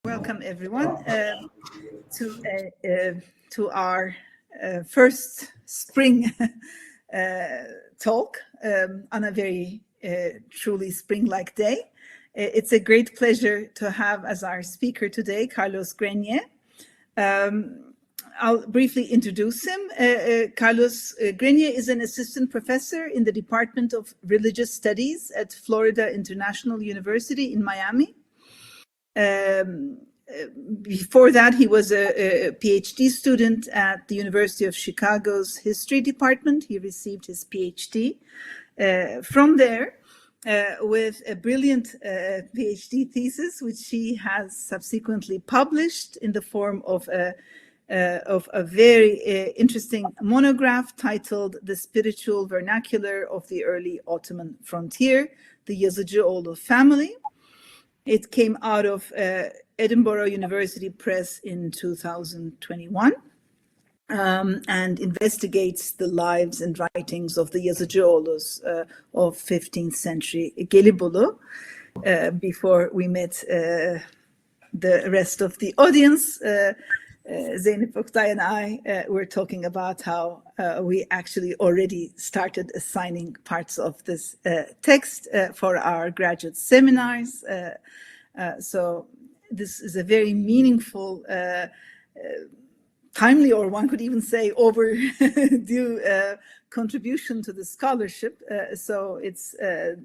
Welcome everyone to our first spring talk on a very truly spring-like day. It's a great pleasure to have as our speaker today Carlos Grenier. I'll briefly introduce him. Carlos Grenier is an assistant professor in the Department of Religious Studies at Florida International University in Miami. Before that, he was a PhD student at the University of Chicago's History Department. He received his PhD. From there, with a brilliant PhD thesis, which he has subsequently published in the form of a very interesting monograph titled The Spiritual Vernacular of the Early Ottoman Frontier, the Yazıcıoğlu Family. It came out of Edinburgh University Press in 2021 and investigates the lives and writings of the Yazıcıoğlus of 15th century Gelibolu. Before we met the rest of the audience, Zeynep Oktay and I were talking about how we actually already started assigning parts of this text for our graduate seminars. So this is a very meaningful, timely, or one could even say overdue contribution to the scholarship. So it's a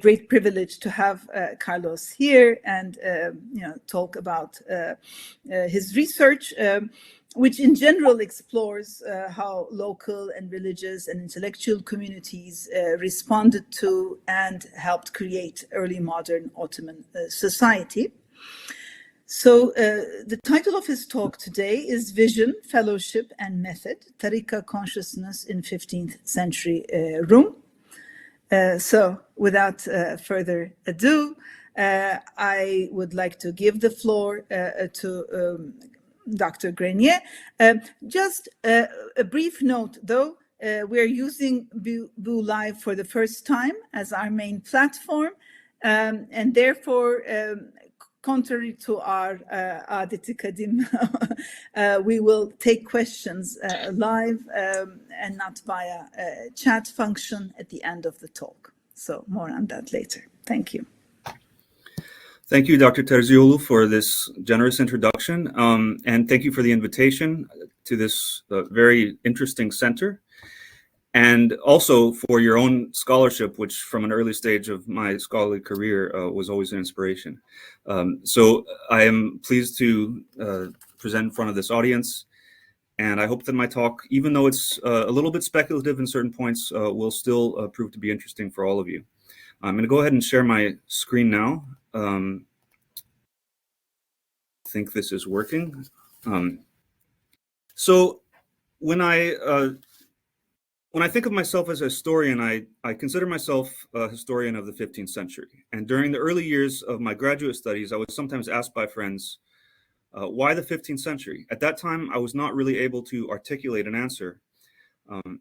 great privilege to have Carlos here and talk about his research, which in general explores how local and religious and intellectual communities responded to and helped create early modern Ottoman society. So the title of his talk today is Vision, Fellowship and Method, Tariqa-Consciousness in 15th Century Rome. So without further ado, I would like to give the floor to Dr. Grenier. Just a brief note, though, we're using Boo Live for the first time as our main platform, and therefore, contrary to our Adeti Kadim, we will take questions live and not via a chat function at the end of the talk. So more on that later. Thank you. Thank you, Dr. Yazıcıoğlu, for this generous introduction, and thank you for the invitation to this very interesting center, and also for your own scholarship, which from an early stage of my scholarly career was always an inspiration. So I am pleased to present in front of this audience, and I hope that my talk, even though it's a little bit speculative in certain points, will still prove to be interesting for all of you. I'm going to go ahead and share my screen now. I think this is working. So when I think of myself as a historian, I consider myself a historian of the 15th century. And during the early years of my graduate studies, I was sometimes asked by friends, why the 15th century? At that time, I was not really able to articulate an answer.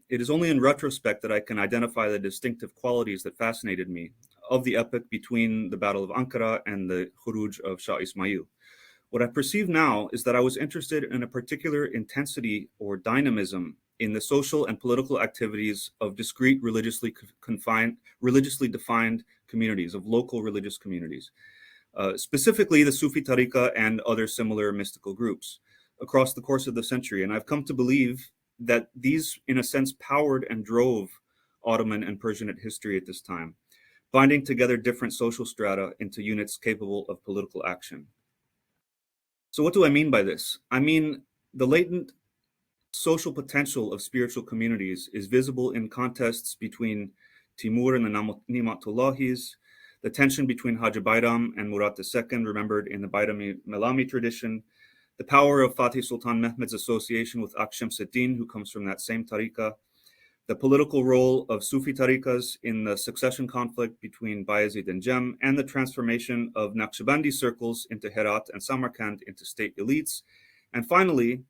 It is only in retrospect that I can identify the distinctive qualities that fascinated me of the epoch between the Battle of Ankara and the Khuruj of Shah Ismail. What I perceive now is that I was interested in a particular intensity or dynamism in the social and political activities of discrete religiously defined communities, of local religious communities, specifically the Sufi Tariqa and other similar mystical groups across the course of the century. And I've come to believe that these, in a sense, powered and drove Ottoman and Persianate history at this time, binding together different social strata into units capable of political action. So what do I mean by this? I mean, the latent social potential of spiritual communities is visible in contests between Timur and the Ni'matullahis, the tension between Hajj Bayram and Murat II, remembered in the Bayrami Melami tradition, the power of Fatih Sultan Mehmed's association with Ak Shamsuddin, who comes from that same tariqa, the political role of Sufi tariqas in the succession conflict between Bayezid and Jem, and the transformation of Naqshbandi circles into Herat and Samarkand into state elites, and finally,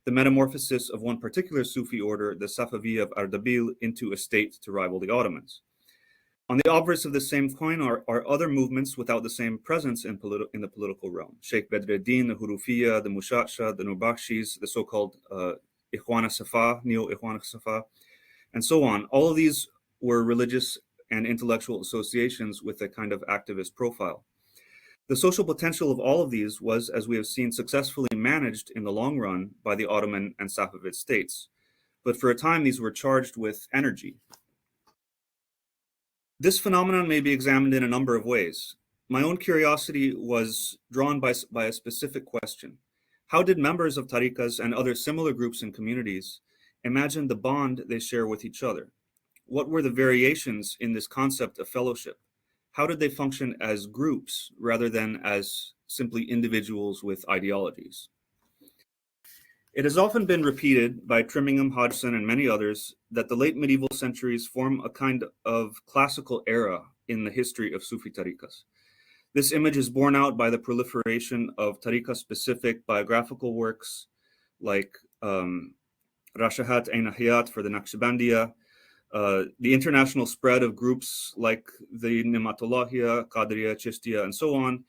the metamorphosis of one particular Sufi order, the Safavi of Ardabil, into a state to rival the Ottomans. On the obverse of the same coin are other movements without the same presence in the political realm. Sheikh Bedreddin, the Hurufiyya, the Mushatsha, the Nurbakshis, the so-called Ikhwana Safa, Neo-Ikhwana Safa, and so on. All of these were religious and intellectual associations with a kind of activist profile. The social potential of all of these was, as we have seen, successfully managed in the long run by the Ottoman and Safavid states. But for a time, these were charged with energy. This phenomenon may be examined in a number of ways. My own curiosity was drawn by a specific question. How did members of tariqas and other similar groups and communities imagine the bond they share with each other? What were the variations in this concept of fellowship? How did they function as groups rather than as simply individuals with ideologies? It has often been repeated by Trimmingham, Hodgson, and many others that the late medieval centuries form a kind of classical era in the history of Sufi tariqas. This image is borne out by the proliferation of tariqa-specific biographical works like Rashahat Ain Hayat for the Naqshbandiya, the international spread of groups like the Nimatulahiyya, Qadriya, Chishtiya, and so on,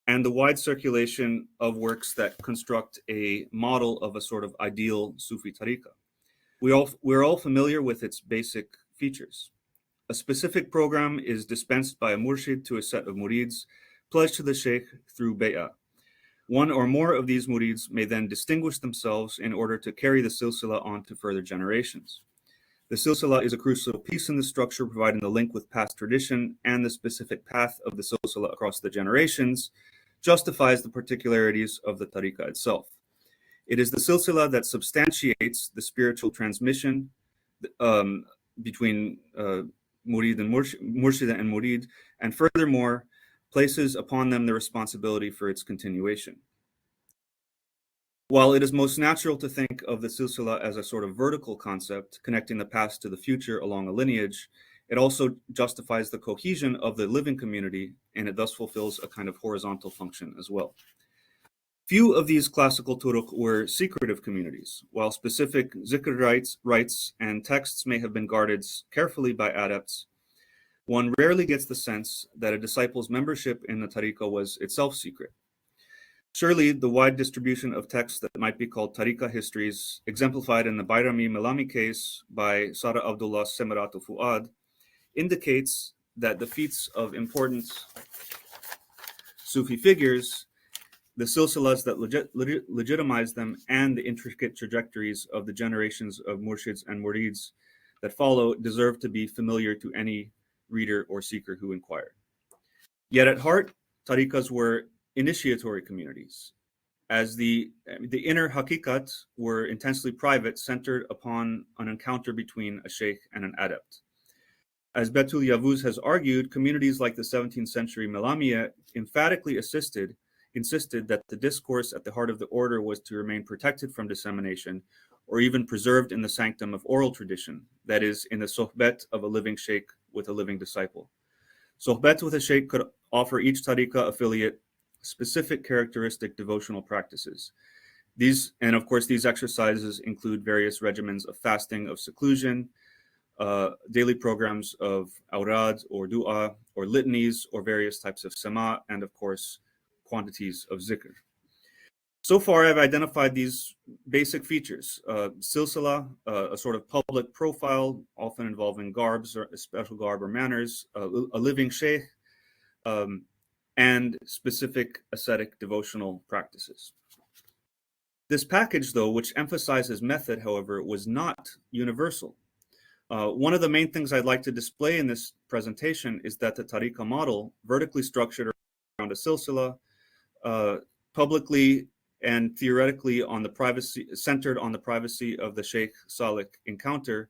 and the wide circulation of works that construct a model of a sort of ideal Sufi tariqa. We're all familiar with its basic features. A specific program is dispensed by a murshid to a set of murids, pledged to the sheikh through bay'ah. One or more of these murids may then distinguish themselves in order to carry the silsila on to further generations. The silsila is a crucial piece in the structure, providing the link with past tradition, and the specific path of the silsila across the generations justifies the particularities of the tariqa itself. It is the silsila that substantiates the spiritual transmission between murid and murshida and murid, and furthermore, places upon them the responsibility for its continuation. While it is most natural to think of the silsila as a sort of vertical concept connecting the past to the future along a lineage, it also justifies the cohesion of the living community, and it thus fulfills a kind of horizontal function as well. Few of these classical turuq were secretive communities. While specific zikr rites and texts may have been guarded carefully by adepts, one rarely gets the sense that a disciple's membership in the tariqa was itself secret. Surely, the wide distribution of texts that might be called tariqa histories, exemplified in the Bayrami Melami case by Sara Abdullah Semeratu Fuad, indicates that the feats of important Sufi figures, the silsilas that legitimize them, and the intricate trajectories of the generations of murshids and murids that follow deserve to be familiar to any reader or seeker who inquired. Yet at heart, tariqas were initiatory communities, as the inner hakikat were intensely private, centered upon an encounter between a sheikh and an adept. As Betul Yavuz has argued, communities like the 17th century Melamiya emphatically insisted that the discourse at the heart of the order was to remain protected from dissemination, or even preserved in the sanctum of oral tradition, that is, in the sohbet of a living sheikh with a living disciple. Sohbet with a sheikh could offer each tariqa affiliate specific characteristic devotional practices. These exercises include various regimens of fasting, of seclusion, daily programs of awrad or dua or litanies or various types of sama, and of course, quantities of zikr. So far, I've identified these basic features. Silsila, a sort of public profile, often involving garbs or a special garb or manners, a living sheikh, and specific ascetic devotional practices. This package, though, which emphasizes method, however, was not universal. One of the main things I'd like to display in this presentation is that the tariqa model, vertically structured around a silsila, publicly and theoretically centered on the privacy of the Sheikh Salik encounter,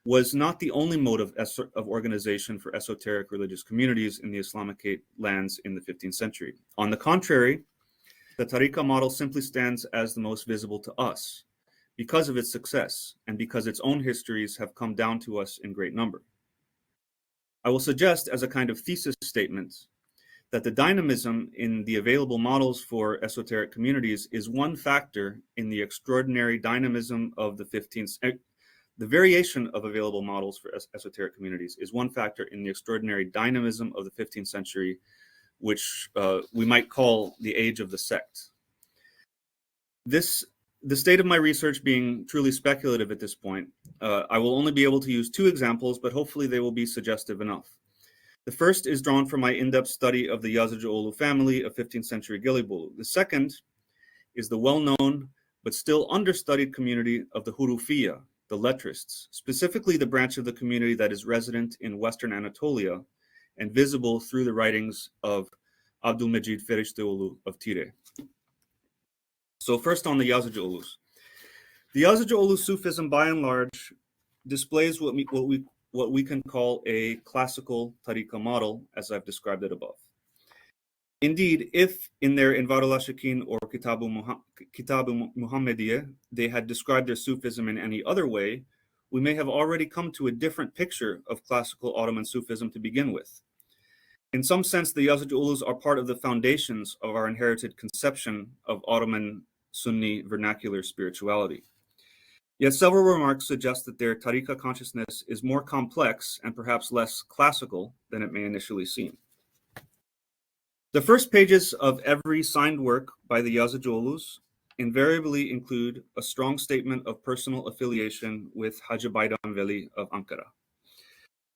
was not the only mode of organization for esoteric religious communities in the Islamicate lands in the 15th century. On the contrary, the tariqa model simply stands as the most visible to us because of its success and because its own histories have come down to us in great number. I will suggest as a kind of thesis statement that the dynamism in the available models for esoteric communities is one factor in the extraordinary dynamism of the the variation of available models for esoteric communities is one factor in the extraordinary dynamism of the 15th century, which we might call the age of the sect. The state of my research being truly speculative at this point, I will only be able to use two examples, but hopefully they will be suggestive enough. The first is drawn from my in-depth study of the Yazıcıoğlu family of 15th century Gelibolu. The second is the well-known but still understudied community of the Hurufiya, the letrists, specifically the branch of the community that is resident in Western Anatolia and visible through the writings of Abdülmecid Ferişteoğlu of Tire. So first on the Yazıcıoğlus. The Yazıcıoğlu Sufism, by and large, displays what we can call a classical tariqa model, as I've described it above. Indeed, if in their Envarul-Aşıkîn or Kitab-ı Muhammediye they had described their Sufism in any other way, we may have already come to a different picture of classical Ottoman Sufism to begin with. In some sense, the Yazıcıoğlus are part of the foundations of our inherited conception of Ottoman Sunni vernacular spirituality. Yet several remarks suggest that their Tariqa-Consciousness is more complex and perhaps less classical than it may initially seem. The first pages of every signed work by the Yazıcıoğlus invariably include a strong statement of personal affiliation with Hacı Bayram Veli of Ankara.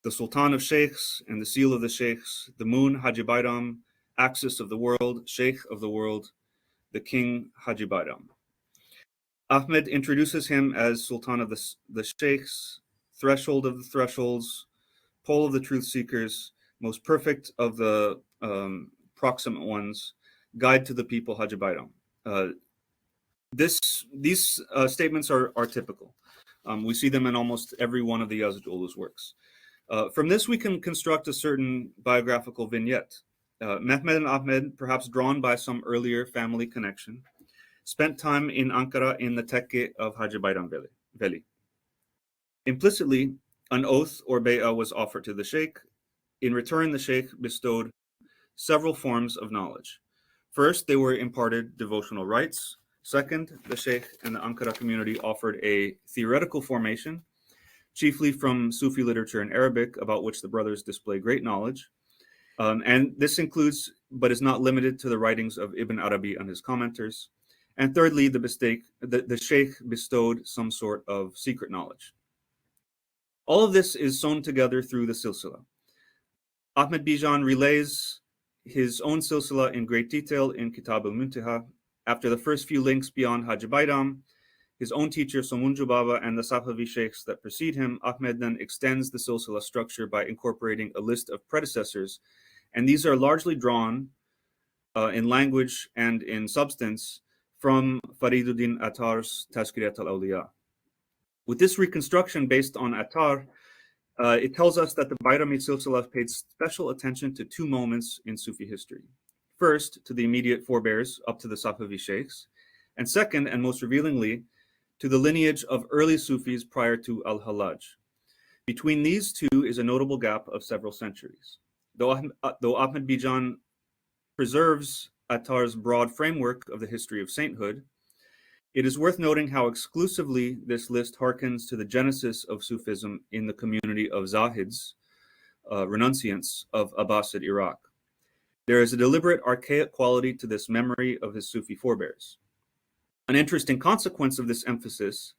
The Sultan of Sheikhs and the seal of the Sheikhs, the moon Hacı Bayram, axis of the world, Sheikh of the world, the king Hacı Bayram. Ahmed introduces him as Sultan of the Sheikhs, threshold of the thresholds, pole of the truth seekers, most perfect of the proximate ones, guide to the people Hacı Bayram. These statements are typical. We see them in almost every one of the Yazıcıoğlu's works. From this, we can construct a certain biographical vignette. Mehmed and Ahmed, perhaps drawn by some earlier family connection, spent time in Ankara in the tekke of Hacı Bayram Veli. Implicitly, an oath or bay'ah was offered to the sheikh. In return, the sheikh bestowed several forms of knowledge. First, they were imparted devotional rites. Second, the sheikh and the Ankara community offered a theoretical formation, chiefly from Sufi literature in Arabic, about which the brothers display great knowledge. And this includes, but is not limited to, the writings of Ibn Arabi and his commenters. And thirdly, the sheikh bestowed some sort of secret knowledge. All of this is sewn together through the silsila. Ahmed Bijan relays his own silsila in great detail in Kitab al-Muntaha. After the first few links beyond Hacı Bayram, his own teacher Somuncu Baba, and the Safavi sheikhs that precede him, Ahmed then extends the silsila structure by incorporating a list of predecessors, and these are largely drawn in language and in substance from Fariduddin Attar's Tazkirat al-Awliya. With this reconstruction based on Attar, it tells us that the Bayrami silsila paid special attention to two moments in Sufi history. First, to the immediate forebears up to the Safavi sheikhs, and second, and most revealingly, to the lineage of early Sufis prior to Al-Hallaj. Between these two is a notable gap of several centuries. Though Ahmed Bijan preserves Attar's broad framework of the history of sainthood, it is worth noting how exclusively this list harkens to the genesis of Sufism in the community of Zahids, renunciants of Abbasid Iraq. There is a deliberate archaic quality to this memory of his Sufi forebears. An interesting consequence of this emphasis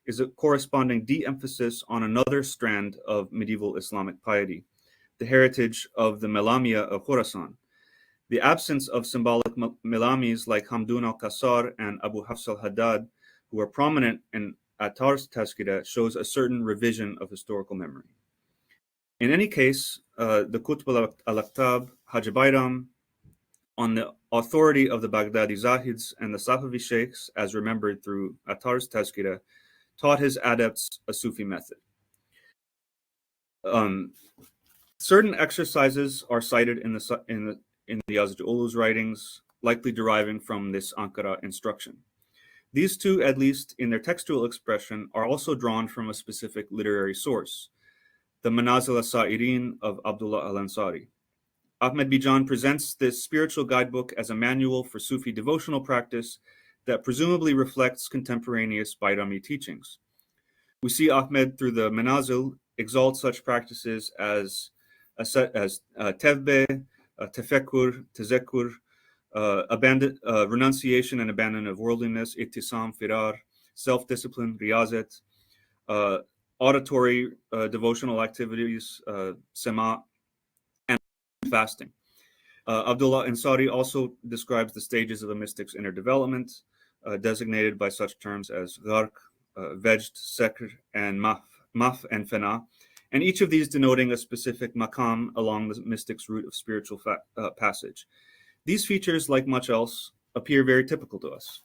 is a corresponding de-emphasis on another strand of medieval Islamic piety, the heritage of the Melamiya of Khorasan. The absence of symbolic Melamis like Hamdun al-Qassar and Abu Hafs al-Haddad, who are prominent in Attar's Tazkira, shows a certain revision of historical memory. In any case, the Qutb al-Aqtab, Hacı Bayram, on the authority of the Baghdadi Zahids and the Safavi sheikhs, as remembered through Attar's Tazkira, taught his adepts a Sufi method. Certain exercises are cited in the Yazıcıoğlu's writings, likely deriving from this Ankara instruction. These two, at least in their textual expression, are also drawn from a specific literary source, the Manazil al-Sa'irin of Abdullah al-Ansari. Ahmed Bijan presents this spiritual guidebook as a manual for Sufi devotional practice that presumably reflects contemporaneous Bayrami teachings. We see Ahmed through the Manazil exalt such practices as tevbe, tefekkur, tezekkur, renunciation and abandon of worldliness, ittisam, firar, self-discipline, riyazet, auditory devotional activities, sema, and fasting. Abdullah Ansari also describes the stages of a mystic's inner development, designated by such terms as gharq, vejd, sekr, and maf and fena, and each of these denoting a specific maqam along the mystic's route of spiritual passage. These features, like much else, appear very typical to us.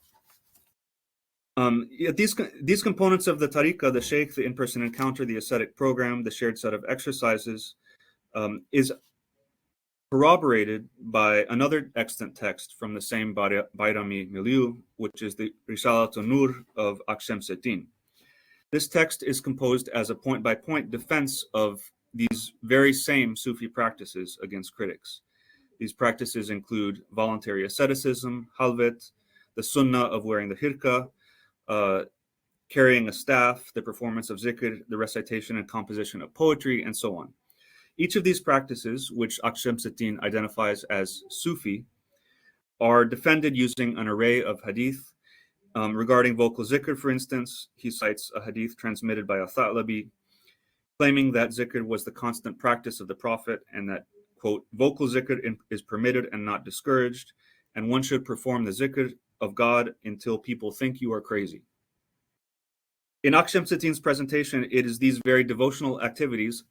These components of the tariqa, the sheikh, the in-person encounter, the ascetic program, the shared set of exercises, is corroborated by another extant text from the same Bayrami milieu, which is the Risalat Nur of Akşemseddin. This text is composed as a point-by-point defense of these very same Sufi practices against critics. These practices include voluntary asceticism, halvet, the sunnah of wearing the hirka, carrying a staff, the performance of zikr, the recitation and composition of poetry, and so on. Each of these practices, which Akşemseddin identifies as Sufi, are defended using an array of hadith. Regarding vocal zikr, for instance, he cites a hadith transmitted by Athalabi, claiming that zikr was the constant practice of the Prophet and that, quote, vocal zikr is permitted and not discouraged, and one should perform the zikr of God until people think you are crazy. In Akşemseddin's presentation, it is these very devotional activities,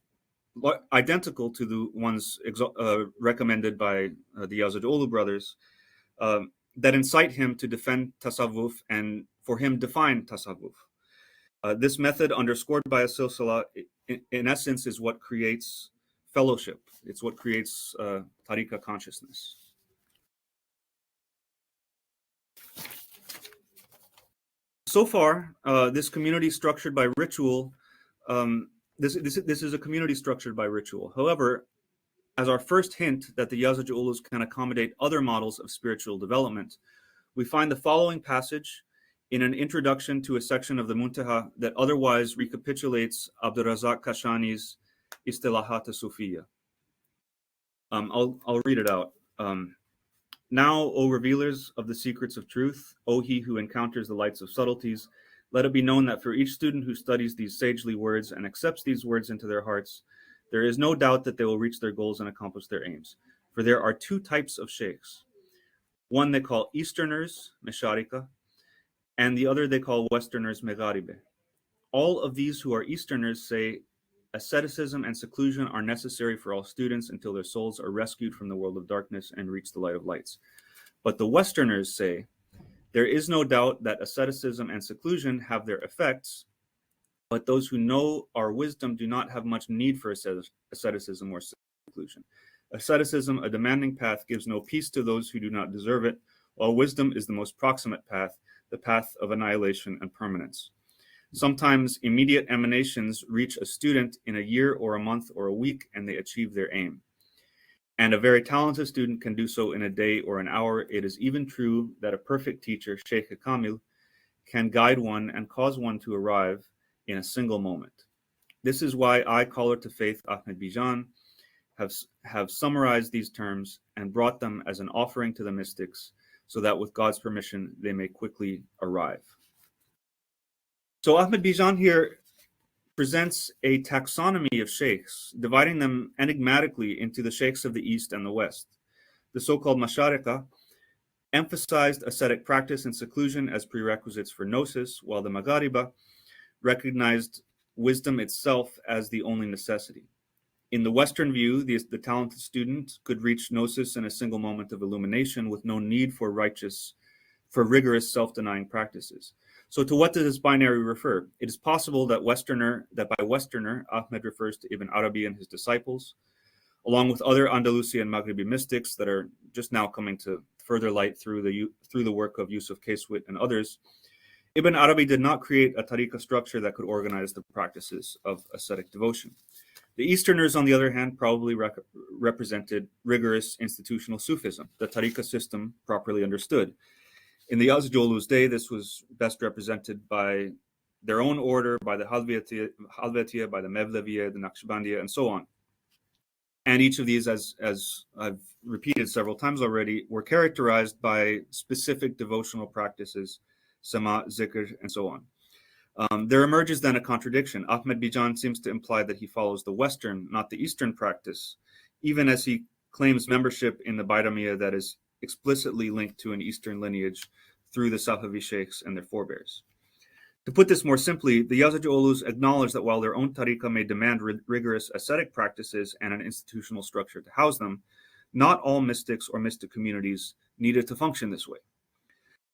identical to the ones recommended by the Yazıcıoğlu brothers, that incite him to defend tasawwuf and for him define tasawwuf. This method, underscored by a silsila, in essence, is what creates fellowship. It's what creates Tariqa-Consciousness. So far, this community structured by ritual, this is a community structured by ritual. However, as our first hint that the Yazıcıoğlus can accommodate other models of spiritual development, we find the following passage in an introduction to a section of the Muntaha that otherwise recapitulates Abdurrazak Kashani's Istilahat Sufiya. I'll read it out. Now, O revealers of the secrets of truth, O he who encounters the lights of subtleties, let it be known that for each student who studies these sagely words and accepts these words into their hearts, there is no doubt that they will reach their goals and accomplish their aims. For there are two types of sheikhs. One they call Easterners, Mesharika, and the other they call Westerners, Megharibe. All of these who are Easterners say asceticism and seclusion are necessary for all students until their souls are rescued from the world of darkness and reach the light of lights. But the Westerners say, there is no doubt that asceticism and seclusion have their effects, but those who know our wisdom do not have much need for asceticism or seclusion. Asceticism, a demanding path, gives no peace to those who do not deserve it, while wisdom is the most proximate path, the path of annihilation and permanence. Sometimes immediate emanations reach a student in a year or a month or a week, and they achieve their aim. And a very talented student can do so in a day or an hour. It is even true that a perfect teacher, Sheikh Kamil, can guide one and cause one to arrive in a single moment. This is why I, caller to faith Ahmed Bijan, have summarized these terms and brought them as an offering to the mystics, so that with God's permission, they may quickly arrive. So Ahmed Bijan here presents a taxonomy of sheikhs, dividing them enigmatically into the sheikhs of the East and the West. The so-called Masharika emphasized ascetic practice and seclusion as prerequisites for gnosis, while the Maghariba recognized wisdom itself as the only necessity. In the Western view, the talented student could reach gnosis in a single moment of illumination with no need for rigorous self-denying practices. So to what does this binary refer? It is possible that by Westerner, Ahmed refers to Ibn Arabi and his disciples, along with other Andalusian Maghribi mystics that are just now coming to further light through the work of Yusuf Keswit and others. Ibn Arabi did not create a tariqa structure that could organize the practices of ascetic devotion. The Easterners, on the other hand, probably represented rigorous institutional Sufism, the tariqa system properly understood. In the Yazıcıoğlu's day, this was best represented by their own order by the Halvetiya, by the Mevleviya, the Naqshbandiya, and so on. And each of these, as I've repeated several times already, were characterized by specific devotional practices, sama, zikr, and so on. There emerges then a contradiction. Ahmed Bijan seems to imply that he follows the Western, not the Eastern practice, even as he claims membership in the Bayramiya that is explicitly linked to an Eastern lineage through the Safavi sheikhs and their forebears. To put this more simply, the Yazıcıoğlus acknowledge that while their own tariqa may demand rigorous ascetic practices and an institutional structure to house them, not all mystics or mystic communities needed to function this way.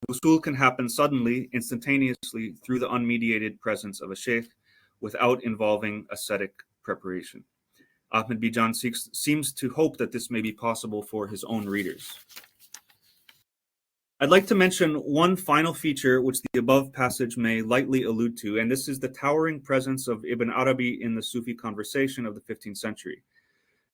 Wusul can happen suddenly, instantaneously, through the unmediated presence of a sheikh without involving ascetic preparation. Ahmed Bijan seems to hope that this may be possible for his own readers. I'd like to mention one final feature which the above passage may lightly allude to, and this is the towering presence of Ibn Arabi in the Sufi conversation of the 15th century.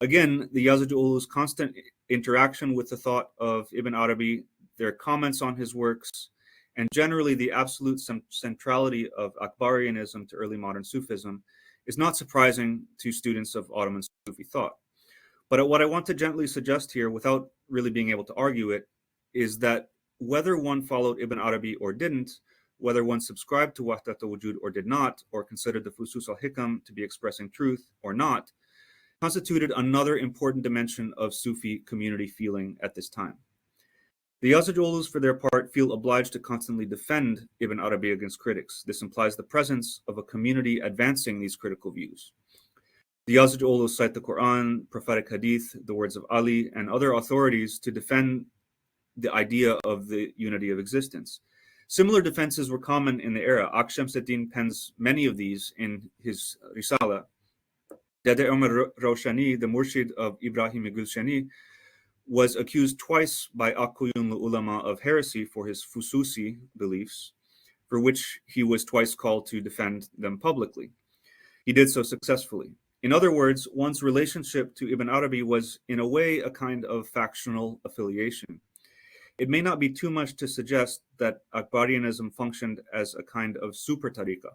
Again, the Yazıcıoğlu's constant interaction with the thought of Ibn Arabi, their comments on his works, and generally the absolute centrality of Akbarianism to early modern Sufism is not surprising to students of Ottoman Sufi thought. But what I want to gently suggest here, without really being able to argue it, is that whether one followed Ibn Arabi or didn't, whether one subscribed to Wahdat al-Wujud or did not, or considered the Fusus al-Hikam to be expressing truth or not, constituted another important dimension of Sufi community feeling at this time. The Yazıcıoğlus, for their part, feel obliged to constantly defend Ibn Arabi against critics. This implies the presence of a community advancing these critical views. The Yazıcıoğlus cite the Quran, prophetic hadith, the words of Ali, and other authorities to defend the idea of the unity of existence. Similar defenses were common in the era. Akşemseddin pens many of these in his Risala. Dede Ömer Roshani, the Murshid of Ibrahim Gülşeni, was accused twice by Akkuyunlu ulama of heresy for his Fususi beliefs, for which he was twice called to defend them publicly. He did so successfully. In other words, one's relationship to Ibn Arabi was, in a way, a kind of factional affiliation. It may not be too much to suggest that Akbarianism functioned as a kind of super tariqa,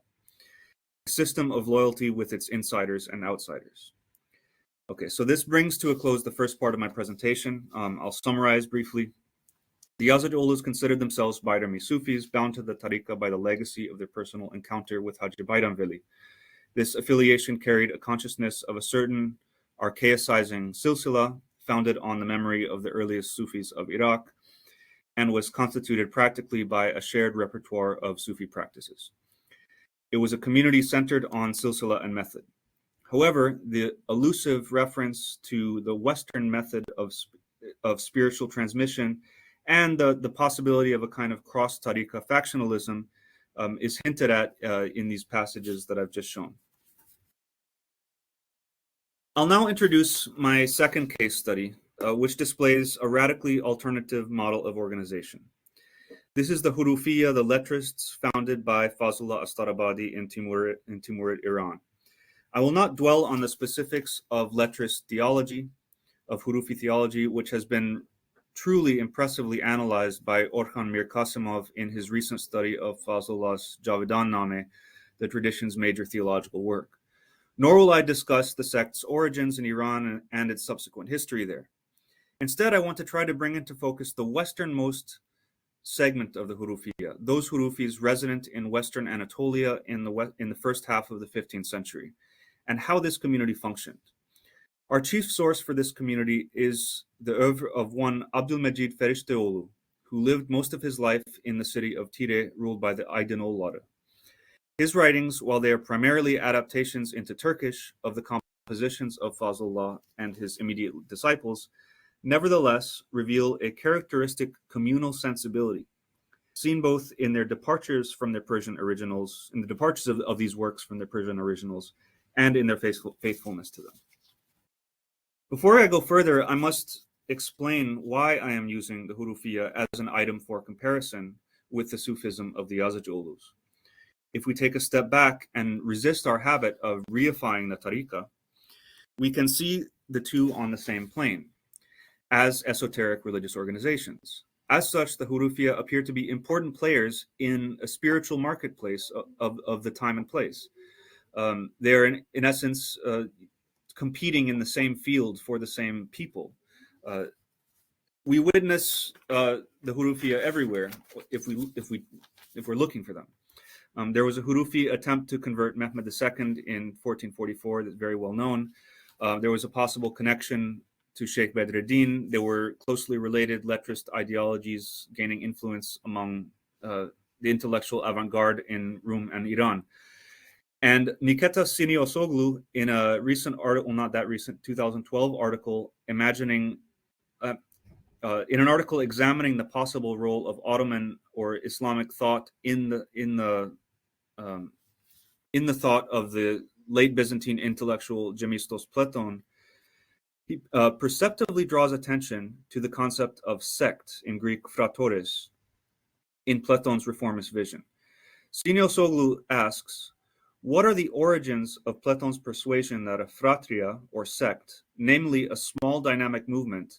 a system of loyalty with its insiders and outsiders. Okay, so this brings to a close the first part of my presentation. I'll summarize briefly. The Yazıcıoğlus considered themselves Bayrami Sufis, bound to the tariqa by the legacy of their personal encounter with Hacı Bayram Veli. This affiliation carried a consciousness of a certain archaicizing silsila founded on the memory of the earliest Sufis of Iraq, and was constituted practically by a shared repertoire of Sufi practices. It was a community centered on silsila and method. However, the elusive reference to the Western method of spiritual transmission and the possibility of a kind of cross-tariqa factionalism is hinted at in these passages that I've just shown. I'll now introduce my second case study, which displays a radically alternative model of organization. This is the Hurufiya, the letrists founded by Fazlullah Astarabadi in Timurid, Iran. I will not dwell on the specifics of letrist theology, of Hurufi theology, which has been truly impressively analyzed by Orhan Mirkasimov in his recent study of Fazlullah's Javidan-Name, the tradition's major theological work. Nor will I discuss the sect's origins in Iran and its subsequent history there. Instead, I want to try to bring into focus the westernmost segment of the Hurufiya, those Hurufis resident in Western Anatolia in the first half of the 15th century, and how this community functioned. Our chief source for this community is the oeuvre of one Abdülmecid Ferişteoğlu, who lived most of his life in the city of Tire, ruled by the Aydınoğulları. His writings, while they are primarily adaptations into Turkish of the compositions of Fazlullah and his immediate disciples, nevertheless reveal a characteristic communal sensibility, seen both in their departures from their Persian originals, in the departures of these works from their Persian originals, and in their faithfulness to them. Before I go further, I must explain why I am using the Hurufiya as an item for comparison with the Sufism of the Yazıcıoğlus. If we take a step back and resist our habit of reifying the tariqa, we can see the two on the same plane as esoteric religious organizations. As such, the Hurufiyya appear to be important players in a spiritual marketplace of the time and place. They're in essence competing in the same field for the same people. We witness the Hurufiyya everywhere if we're looking for them. There was a Hurufi attempt to convert Mehmed II in 1444 that's very well known. There was a possible connection to Sheikh Bedreddin. There were closely related letrist ideologies gaining influence among the intellectual avant-garde in Rum and Iran. And Niketa Siniosoglu, in a recent article, not that recent, 2012 article, in an article examining the possible role of Ottoman or Islamic thought in the thought of the late Byzantine intellectual Gemistos Platon, he perceptively draws attention to the concept of sect, in Greek phratores, in Platon's reformist vision. Siniosoglu asks, what are the origins of Platon's persuasion that a phratria, or sect, namely a small dynamic movement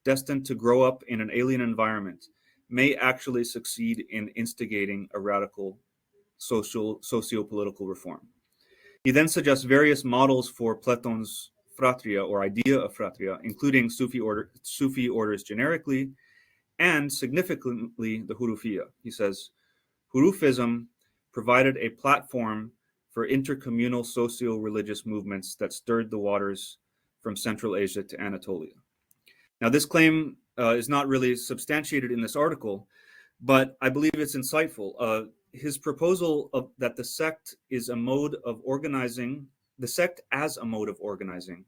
destined to grow up in an alien environment, may actually succeed in instigating a radical socio-political reform? He then suggests various models for Platon's phratria, or idea of phratria, including Sufi orders generically, and significantly the Hurufiyya. He says, Hurufism provided a platform for intercommunal socio-religious movements that stirred the waters from Central Asia to Anatolia. Now, this claim is not really substantiated in this article, but I believe it's insightful. His proposal that the sect is a mode of organizing, the sect as a mode of organizing,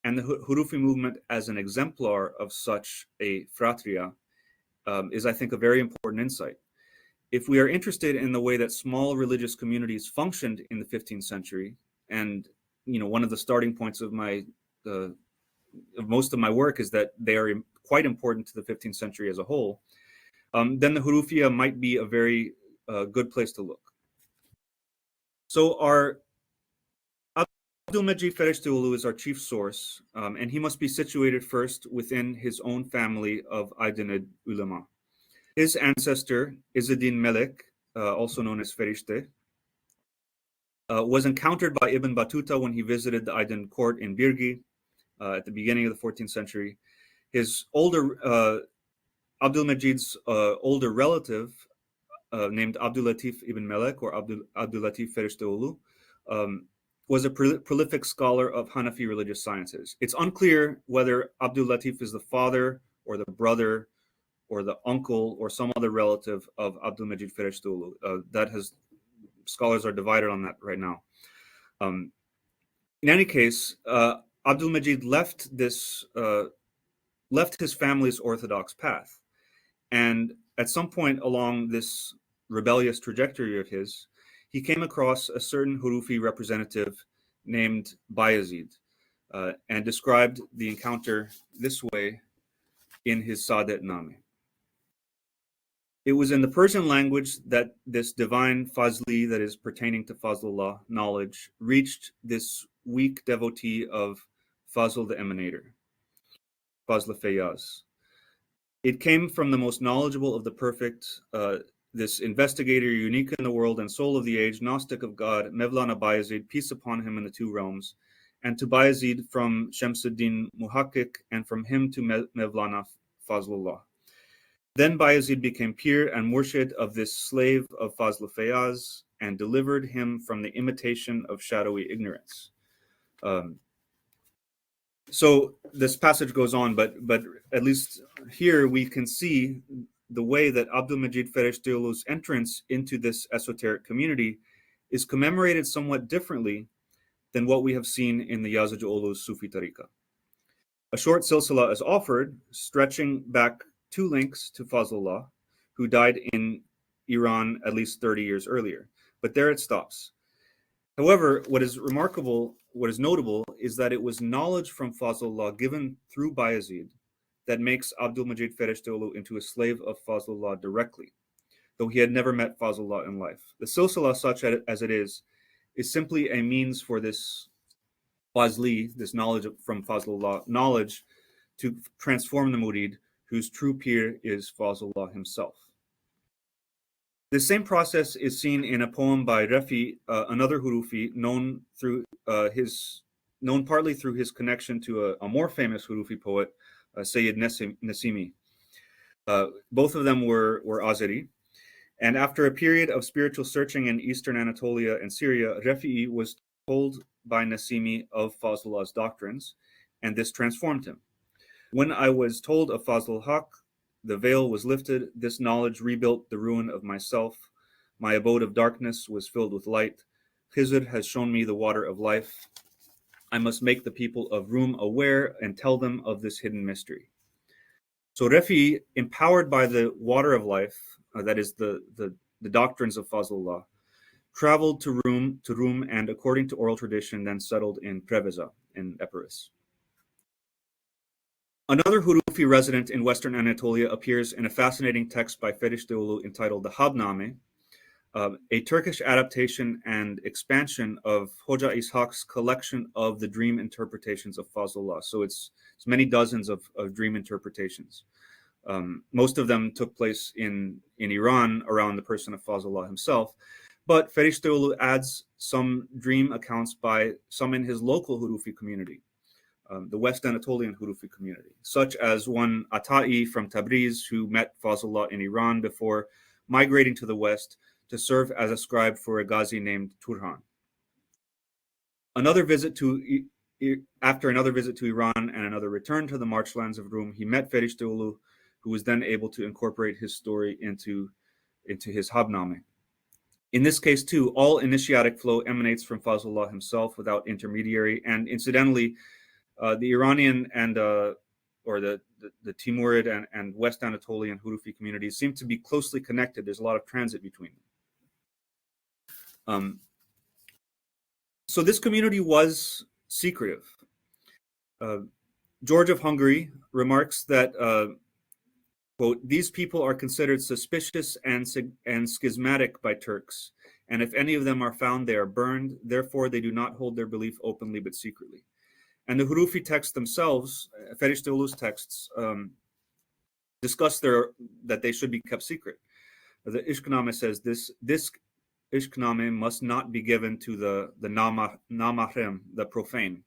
and the Hurufi movement as an exemplar of such a phratria is, I think, a very important insight. If we are interested in the way that small religious communities functioned in the 15th century, and one of the starting points of most of my work is that they are quite important to the 15th century as a whole, then the Hurufiyya might be a very good place to look. So our Abdülmecid Ferişteoğlu is our chief source, and he must be situated first within his own family of Aydınid ulema. His ancestor, Izzeddin Melek, also known as Ferişte, was encountered by Ibn Battuta when he visited the Aydın court in Birgi at the beginning of the 14th century. His Abdülmecid's older relative, named Abdülatif ibn Melek, or Abdülatif Ferişteoğlu, was a prolific scholar of Hanafi religious sciences. It's unclear whether Abdülatif is the father or the brother or the uncle or some other relative of Abdülmecid Ferişteoğlu. Scholars are divided on that right now. In any case, Abdülmecid left his family's orthodox path, and at some point along this rebellious trajectory of his, he came across a certain Hurufi representative named Bayezid, and described the encounter this way in his Saadet-Name. It was in the Persian language that this divine Fazli, that is pertaining to Fazlullah, knowledge, reached this weak devotee of Fazl the Emanator, Fazl Feyyaz. It came from the most knowledgeable of the perfect, this investigator unique in the world and soul of the age, Gnostic of God, Mevlana Bayezid, peace upon him in the two realms, and to Bayezid from Shamsuddin Muhakkik, and from him to Mevlana Fazlullah. Then Bayezid became pir and murshid of this slave of Fazl Feyyaz, and delivered him from the imitation of shadowy ignorance. So this passage goes on, but at least here we can see the way that Abdülmecid Ferişteoğlu's entrance into this esoteric community is commemorated somewhat differently than what we have seen in the Yazıcıoğlus Sufi Tariqa. A short silsila is offered, stretching back 2 links to Fazlullah, who died in Iran at least 30 years earlier. But there it stops. However, what is notable is that it was knowledge from Fazlullah given through Bayezid that makes Abdülmecid Ferişteoğlu into a slave of Fazlullah directly, though he had never met Fazlullah in life. The silsila, such as it is simply a means for this Fazli, this knowledge from Fazlullah, knowledge to transform the murid, whose true peer is Fazlullah himself. This same process is seen in a poem by Rafi, another Hurufi, known partly through his connection to a more famous Hurufi poet, Sayyid Nasimi. Both of them were Azeri. And after a period of spiritual searching in Eastern Anatolia and Syria, Rafi'i was told by Nasimi of Fazlullah's doctrines, and this transformed him. When I was told of Fazlul Haq, the veil was lifted. This knowledge rebuilt the ruin of myself. My abode of darkness was filled with light. Khizr has shown me the water of life. I must make the people of Rum aware and tell them of this hidden mystery. So Rafi, empowered by the water of life, that is the doctrines of Fazlullah, traveled to Rum, and according to oral tradition, then settled in Preveza in Epirus. Another Hurufi resident in Western Anatolia appears in a fascinating text by Ferişteoğlu entitled the Habname, a Turkish adaptation and expansion of Hoca Ishaq's collection of the dream interpretations of Fazlullah. So it's many dozens of dream interpretations. Most of them took place in Iran around the person of Fazlullah himself, but Ferişteoğlu adds some dream accounts by some in his local Hurufi community, the West Anatolian Hurufi community, such as one Ata'i from Tabriz who met Fazlullah in Iran before migrating to the West to serve as a scribe for a Ghazi named Turhan. After another visit to Iran and another return to the marchlands of Rum, he met Ferişteoğlu, who was then able to incorporate his story into his Habname. In this case, too, all initiatic flow emanates from Fazlullah himself without intermediary. And incidentally, the Iranian and or the Timurid and West Anatolian Hurufi communities seem to be closely connected. There's a lot of transit between them. So this community was secretive. George of Hungary remarks that, quote, these people are considered suspicious and schismatic by Turks, and if any of them are found, they are burned. Therefore, they do not hold their belief openly but secretly. And the Hurufi texts themselves, Ferişteoğlu's texts, discuss that they should be kept secret. The Ishkname says this Ishkname must not be given to the namahrem, the profane,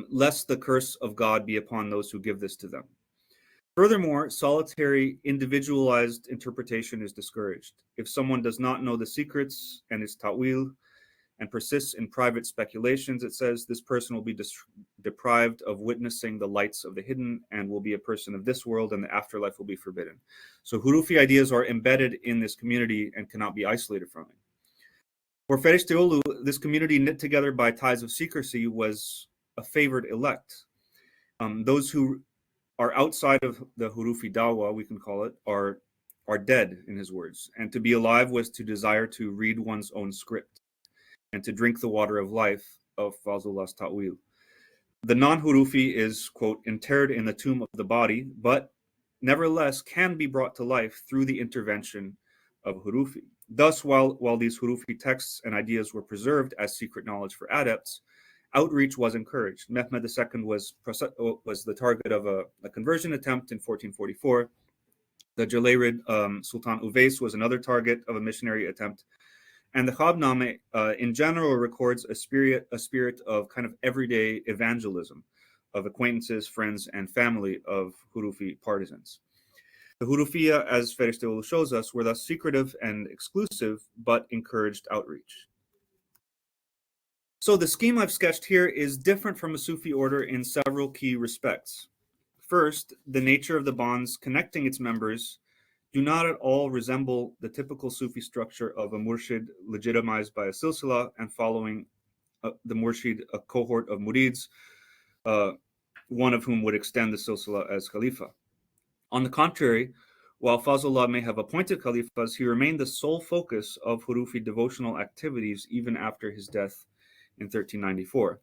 lest the curse of God be upon those who give this to them. Furthermore, solitary, individualized interpretation is discouraged. If someone does not know the secrets and is ta'wil and persists in private speculations, it says this person will be deprived of witnessing the lights of the hidden and will be a person of this world, and the afterlife will be forbidden. So Hurufi ideas are embedded in this community and cannot be isolated from it. For Ferişteoğlu, this community knit together by ties of secrecy was a favored elect. Those who are outside of the Hurufi Dawa, we can call it, are dead, in his words. And to be alive was to desire to read one's own script and to drink the water of life of Fazlullah's ta'wil. The non-Hurufi is, quote, interred in the tomb of the body, but nevertheless can be brought to life through the intervention of Hurufi. Thus, while these Hurufi texts and ideas were preserved as secret knowledge for adepts, outreach was encouraged. Mehmed II was the target of a conversion attempt in 1444. The Jalairid Sultan Uwais was another target of a missionary attempt. And the Khabname in general records a spirit of kind of everyday evangelism of acquaintances, friends, and family of Hurufi partisans. The Hurufiya, as Ferişteoğlu shows us, were thus secretive and exclusive, but encouraged outreach. So the scheme I've sketched here is different from a Sufi order in several key respects. First, the nature of the bonds connecting its members do not at all resemble the typical Sufi structure of a murshid legitimized by a silsila and following the murshid a cohort of murids, one of whom would extend the silsila as khalifa. On the contrary, while Fazlullah may have appointed khalifas, he remained the sole focus of Hurufi devotional activities even after his death in 1394.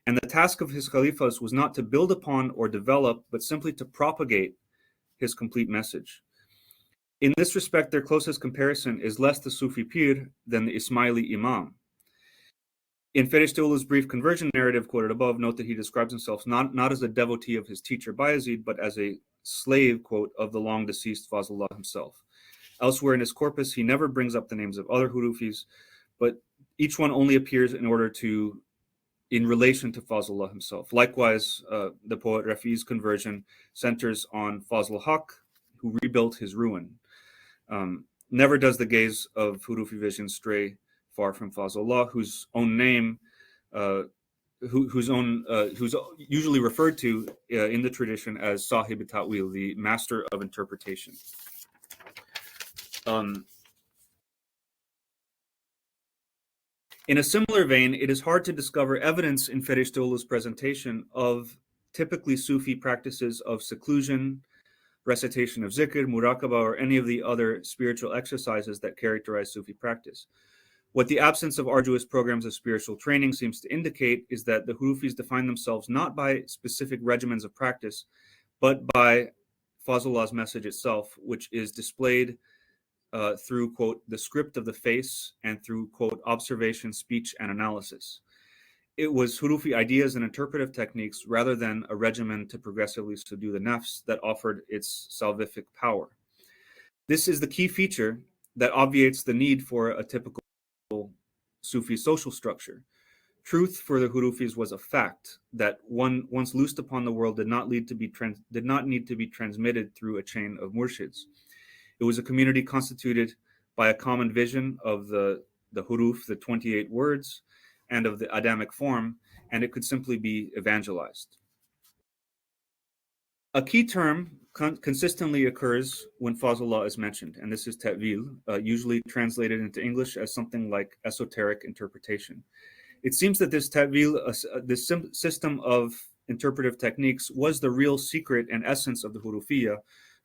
And the task of his khalifas was not to build upon or develop, but simply to propagate his complete message. In this respect, their closest comparison is less the Sufi pir than the Ismaili imam. In Ferişteoğlu's brief conversion narrative quoted above, note that he describes himself not as a devotee of his teacher Bayezid, but as a slave, quote, of the long deceased Fazlullah himself. Elsewhere in his corpus, he never brings up the names of other Hurufis, but each one only appears in relation to Fazlullah himself. Likewise, the poet Rafi's conversion centers on Fazl Haq, who rebuilt his ruin. Never does the gaze of Hurufi vision stray far from Fazlullah, whose own name, who's usually referred to in the tradition as Sahib Ta'wil, the master of interpretation. In a similar vein, it is hard to discover evidence in Ferishtaoğlu's presentation of typically Sufi practices of seclusion, recitation of zikr, muraqabah, or any of the other spiritual exercises that characterize Sufi practice. What the absence of arduous programs of spiritual training seems to indicate is that the Hurufis define themselves not by specific regimens of practice, but by Fazlullah's message itself, which is displayed through, quote, the script of the face and through, quote, observation, speech, and analysis. It was Hurufi ideas and interpretive techniques rather than a regimen to progressively subdue the nafs that offered its salvific power. This is the key feature that obviates the need for a typical Sufi social structure. Truth for the Hurufis was a fact that once loosed upon the world did not need to be transmitted through a chain of murshids. It was a community constituted by a common vision of the huruf, the 28 words, and of the Adamic form, and it could simply be evangelized. A key term consistently occurs when Fazlullah is mentioned, and this is ta'wil, usually translated into English as something like esoteric interpretation. It seems that this ta'wil, this system of interpretive techniques, was the real secret and essence of the Hurufiyya,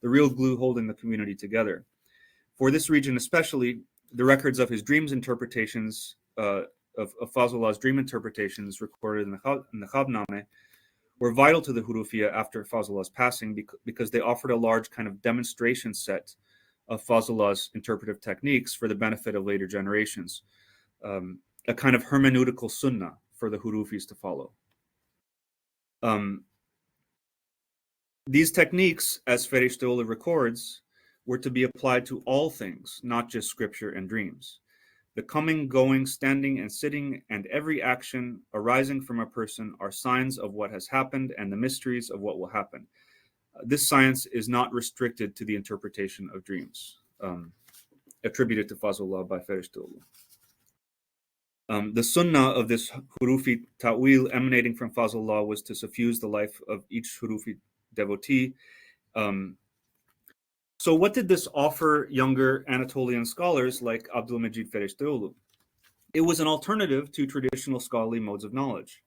the real glue holding the community together. For this region especially, the records of his dreams interpretations, of Fazlullah's dream interpretations recorded in the Khabnameh, were vital to the Hurufiyya after Fazlullah's passing because they offered a large kind of demonstration set of Fazlullah's interpretive techniques for the benefit of later generations, a kind of hermeneutical sunnah for the Hurufis to follow. These techniques, as Ferishtaoğlu records, were to be applied to all things, not just scripture and dreams. The coming, going, standing, and sitting, and every action arising from a person are signs of what has happened and the mysteries of what will happen. This science is not restricted to the interpretation of dreams, attributed to Fazlullah by Ferishtaoğlu. The sunnah of this Hurufi ta'wil emanating from Fazlullah was to suffuse the life of each Hurufi devotee. So what did this offer younger Anatolian scholars like Abdülmecid Ferishtaoğlu? It was an alternative to traditional scholarly modes of knowledge.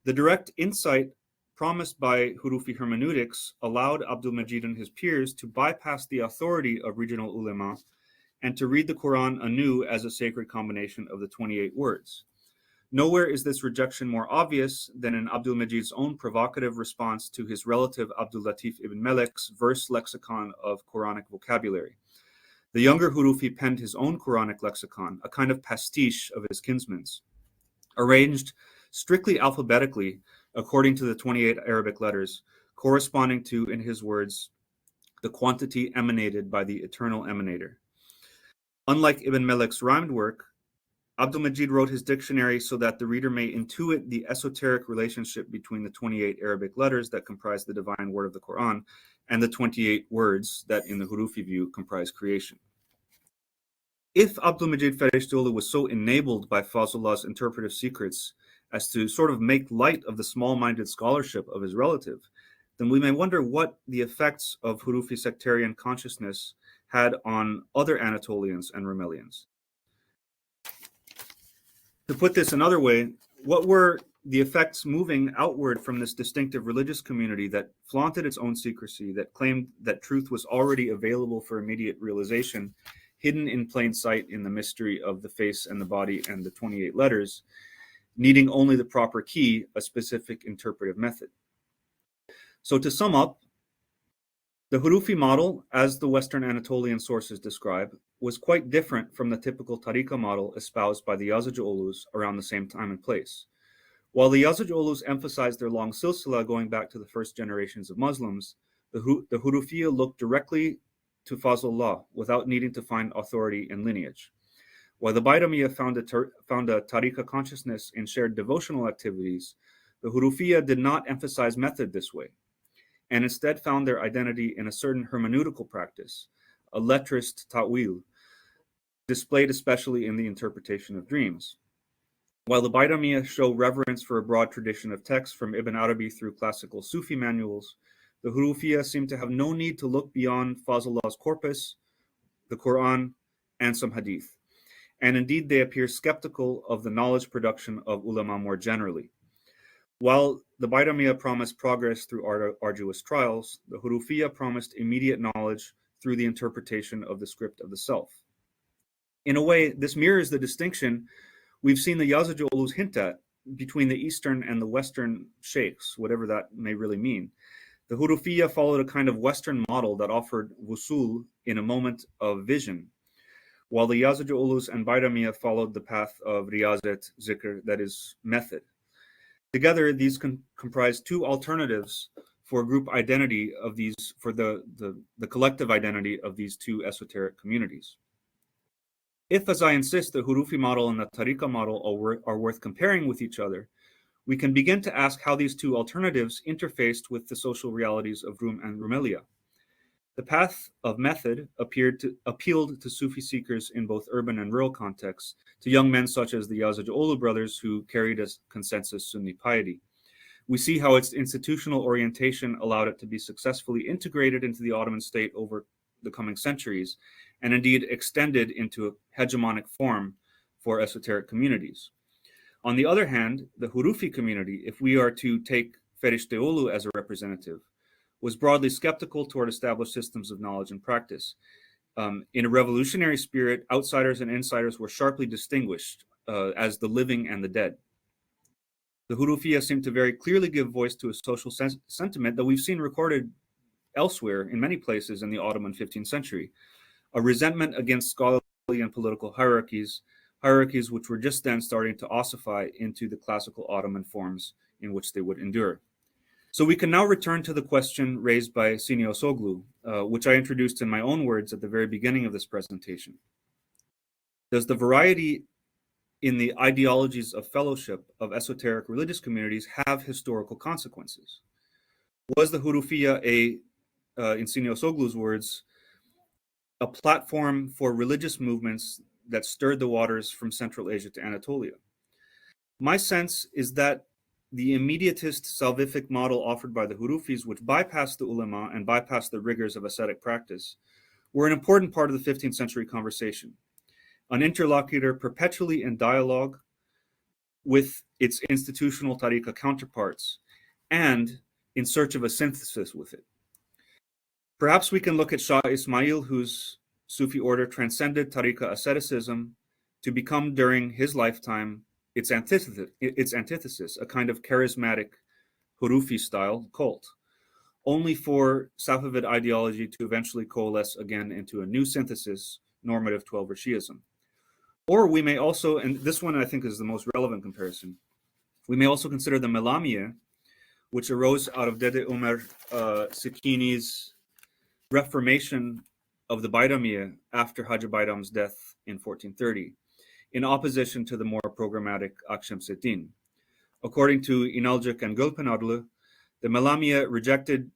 The direct insight promised by Hurufi hermeneutics allowed Abdülmecid and his peers to bypass the authority of regional ulema and to read the Quran anew as a sacred combination of the 28 words. Nowhere is this rejection more obvious than in Abdülmecid's own provocative response to his relative Abdul Latif ibn Melek's verse lexicon of Quranic vocabulary. The younger Hurufi penned his own Quranic lexicon, a kind of pastiche of his kinsman's, arranged strictly alphabetically according to the 28 Arabic letters, corresponding to, in his words, the quantity emanated by the eternal emanator. Unlike Ibn Melek's rhymed work, Abdülmecid wrote his dictionary so that the reader may intuit the esoteric relationship between the 28 Arabic letters that comprise the divine word of the Quran and the 28 words that, in the Hurufi view, comprise creation. If Abdülmecid Ferishtaoğlu was so enabled by Fazlullah's interpretive secrets as to sort of make light of the small-minded scholarship of his relative, then we may wonder what the effects of Hurufi sectarian consciousness had on other Anatolians and Rumelians. To put this another way, what were the effects moving outward from this distinctive religious community that flaunted its own secrecy, that claimed that truth was already available for immediate realization, hidden in plain sight in the mystery of the face and the body and the 28 letters, needing only the proper key, a specific interpretive method? So to sum up, the Hurufi model, as the Western Anatolian sources describe, was quite different from the typical tariqa model espoused by the Yazıcıoğlus around the same time and place. While the Yazıcıoğlus emphasized their long silsila going back to the first generations of Muslims, The Hurufiyya looked directly to Fazlullah without needing to find authority and lineage. While the Bayramiyya found a Tariqa-Consciousness in shared devotional activities, the Hurufiyya did not emphasize method this way, and instead found their identity in a certain hermeneutical practice, a letrist ta'wil, displayed especially in the interpretation of dreams. While the Bayramiyya show reverence for a broad tradition of texts from Ibn Arabi through classical Sufi manuals, the Hurufiyya seem to have no need to look beyond Fazlullah's corpus, the Quran, and some hadith. And indeed, they appear skeptical of the knowledge production of ulama more generally. While the Bayramiyya promised progress through arduous trials, the Hurufiyya promised immediate knowledge through the interpretation of the script of the self. In a way, this mirrors the distinction we've seen the Yazıcıoğlus hint at between the Eastern and the Western sheikhs, whatever that may really mean. The Hurufiyya followed a kind of Western model that offered wusul in a moment of vision, while the Yazıcıoğlus and Bayramiyya followed the path of riyazet, zikr, that is, method. Together, these comprise two alternatives for group identity of these, for the collective identity of these two esoteric communities. If, as I insist, the Hurufi model and the Tariqa model are worth comparing with each other, we can begin to ask how these two alternatives interfaced with the social realities of Rum and Rumelia. The path of method appealed to Sufi seekers in both urban and rural contexts, to young men such as the Yazıcıoğlu brothers who carried a consensus Sunni piety. We see how its institutional orientation allowed it to be successfully integrated into the Ottoman state over the coming centuries, and indeed extended into a hegemonic form for esoteric communities. On the other hand, the Hurufi community, if we are to take Ferişteoğlu as a representative, was broadly skeptical toward established systems of knowledge and practice. In a revolutionary spirit, outsiders and insiders were sharply distinguished as the living and the dead. The Hurufiyya seem to very clearly give voice to a social sentiment that we've seen recorded elsewhere in many places in the Ottoman 15th century, a resentment against scholarly and political hierarchies which were just then starting to ossify into the classical Ottoman forms in which they would endure. So we can now return to the question raised by Siniosoglu, which I introduced in my own words at the very beginning of this presentation. Does the variety in the ideologies of fellowship of esoteric religious communities have historical consequences? Was the Hurufiyya in Siniosoglu's words, a platform for religious movements that stirred the waters from Central Asia to Anatolia? My sense is that the immediatist salvific model offered by the Hurufis, which bypassed the ulama and bypassed the rigors of ascetic practice, were an important part of the 15th century conversation, an interlocutor perpetually in dialogue with its institutional tariqa counterparts and in search of a synthesis with it. Perhaps we can look at Shah Ismail, whose Sufi order transcended tariqa asceticism to become during his lifetime its antithesis, a kind of charismatic Hurufi style cult, only for Safavid ideology to eventually coalesce again into a new synthesis, normative Twelver Shi'ism. Or we may also, and this one I think is the most relevant comparison, we may also consider the Melamiyya, which arose out of Dede Umar Sikini's reformation of the Bayramiyya after Hacı Bayram's death in 1430, in opposition to the more programmatic Akşemseddin. According to İnalcık and Gölpınarlı, the Melamiyya rejected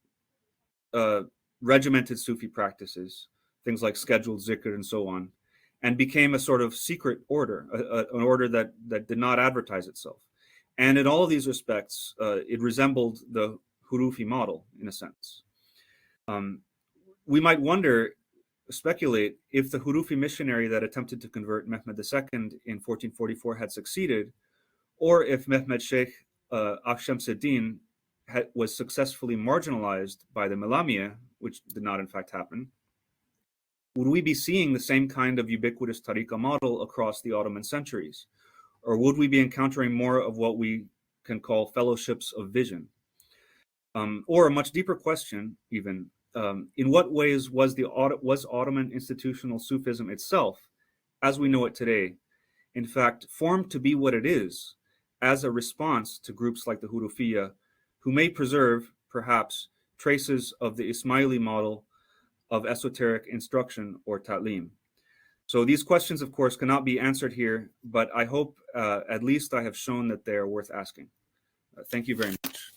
regimented Sufi practices, things like scheduled zikr and so on, and became a sort of secret order, an order that did not advertise itself. And in all of these respects, it resembled the Hurufi model in a sense. We might speculate if the Hurufi missionary that attempted to convert Mehmed II in 1444 had succeeded, or if Mehmed Sheikh Akşemseddin was successfully marginalized by the Melamiyya, which did not in fact happen. Would we be seeing the same kind of ubiquitous tariqa model across the Ottoman centuries? Or would we be encountering more of what we can call fellowships of vision? Or a much deeper question even, in what ways was Ottoman institutional Sufism itself, as we know it today, in fact, formed to be what it is as a response to groups like the Hurufiyya, who may preserve, perhaps, traces of the Ismaili model of esoteric instruction or ta'lim? So these questions, of course, cannot be answered here, but I hope at least I have shown that they are worth asking. Thank you very much.